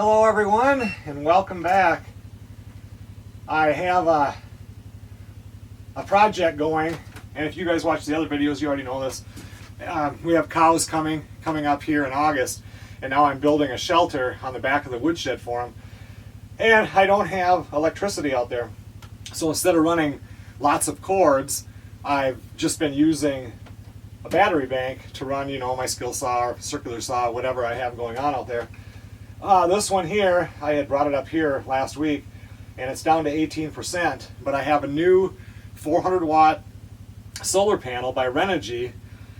Hello everyone and welcome back. I have a project going, and if you guys watch the other videos you already know this. We have cows coming up here in August, and now I'm building a shelter on the back of the woodshed for them, and I don't have electricity out there. So instead of running lots of cords, I've just been using a battery bank to run, my skill saw or circular saw, whatever I have going on out there. This one here, I had brought it up here last week, and it's down to 18%, but I have a new 400 watt solar panel by RENOGY,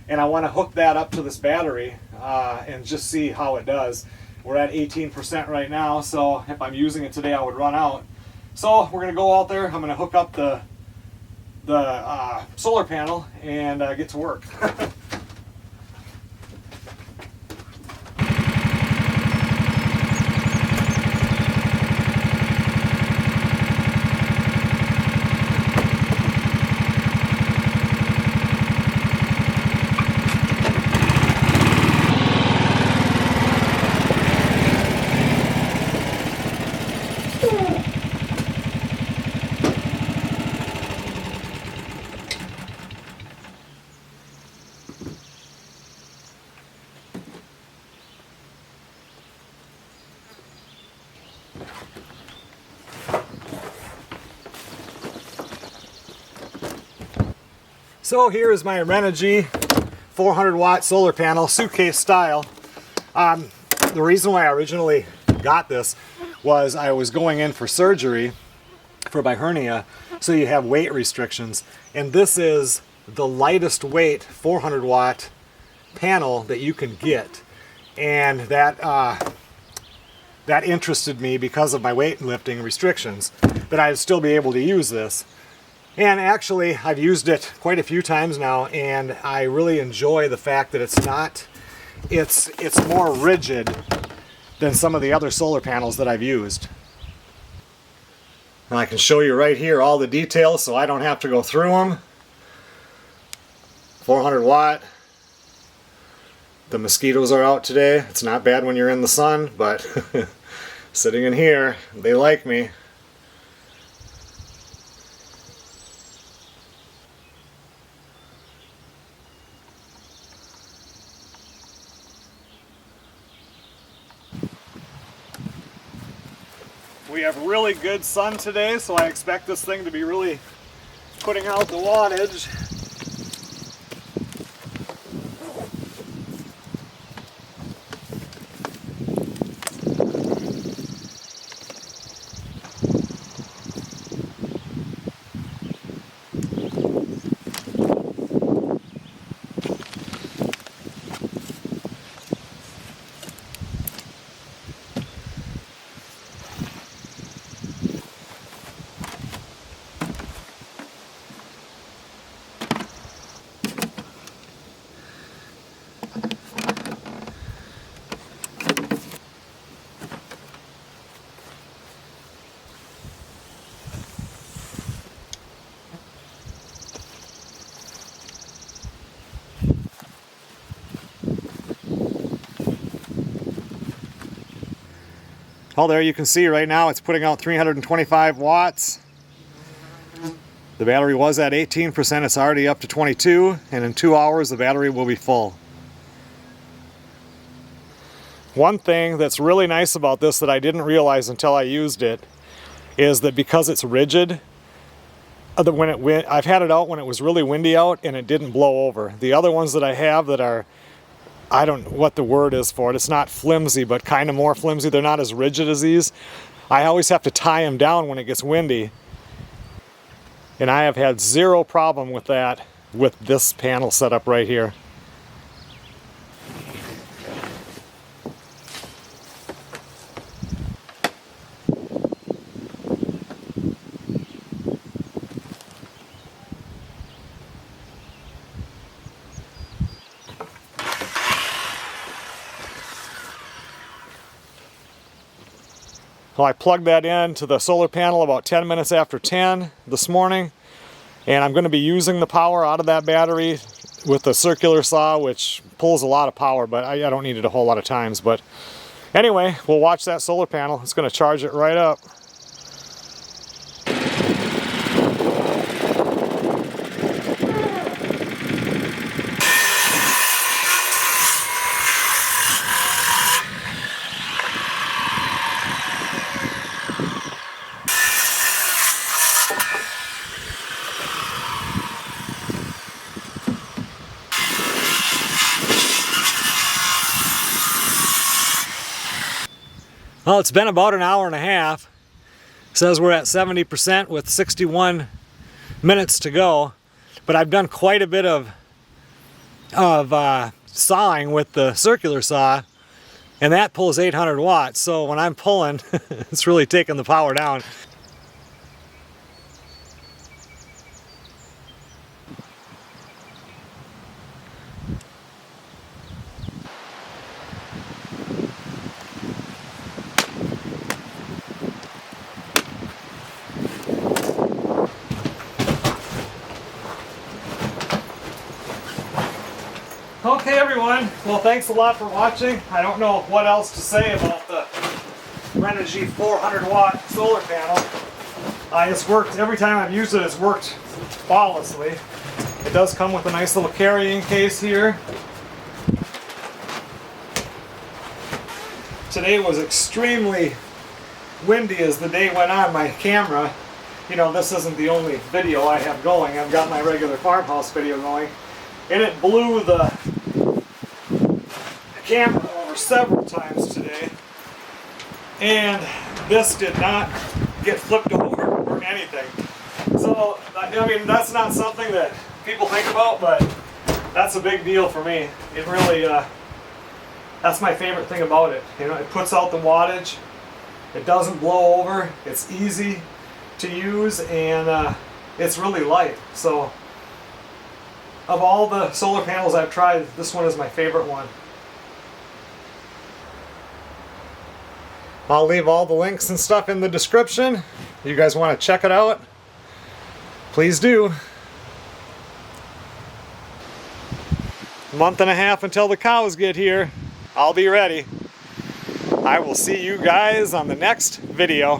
and I want to hook that up to this battery and just see how it does. We're at 18% right now, so if I'm using it today I would run out. So we're going to go out there, I'm going to hook up the solar panel and get to work. So here is my RENOGY 400 watt solar panel, suitcase style. The reason why I originally got this was I was going in for surgery for my hernia, so you have weight restrictions, and this is the lightest weight 400 watt panel that you can get, and that interested me because of my weightlifting restrictions, that I'd still be able to use this. And actually, I've used it quite a few times now, and I really enjoy the fact that it's more rigid than some of the other solar panels that I've used. And I can show you right here all the details so I don't have to go through them. 400 watt. The mosquitoes are out today. It's not bad when you're in the sun, but sitting in here, they like me. We have really good sun today, so I expect this thing to be really putting out the wattage. Oh, there you can see right now it's putting out 325 watts. The battery was at 18%, it's already up to 22, and in 2 hours the battery will be full. One thing that's really nice about this that I didn't realize until I used it is that because it's rigid, I've had it out when it was really windy out and it didn't blow over. The other ones that I have that are, I don't know what the word is for it. It's not flimsy, but kind of more flimsy. They're not as rigid as these. I always have to tie them down when it gets windy. And I have had zero problem with that with this panel set up right here. Well, I plugged that in to the solar panel about 10 minutes after 10 this morning, and I'm going to be using the power out of that battery with the circular saw, which pulls a lot of power, but I don't need it a whole lot of times. But Anyway, we'll watch that solar panel. It's going to charge it right up. Well, it's been about an hour and a half. It says we're at 70% with 61 minutes to go. But I've done quite a bit of sawing with the circular saw, and that pulls 800 watts. So when I'm pulling, it's really taking the power down. Okay everyone, well thanks a lot for watching. I don't know what else to say about the RENOGY 400 watt solar panel. It's worked, every time I've used it, it's worked flawlessly. It does come with a nice little carrying case here. Today was extremely windy as the day went on. My camera, you know, this isn't the only video I have going. I've got my regular farmhouse video going, and it blew the camera over several times today, and this did not get flipped over or anything. So I mean, that's not something that people think about, but that's a big deal for me. It really that's my favorite thing about it. You know, it puts out the wattage, it doesn't blow over, it's easy to use, and it's really light. So of all the solar panels I've tried, this one is my favorite one. I'll leave all the links and stuff in the description. If you guys want to check it out, please do. A month and a half until the cows get here. I'll be ready. I will see you guys on the next video.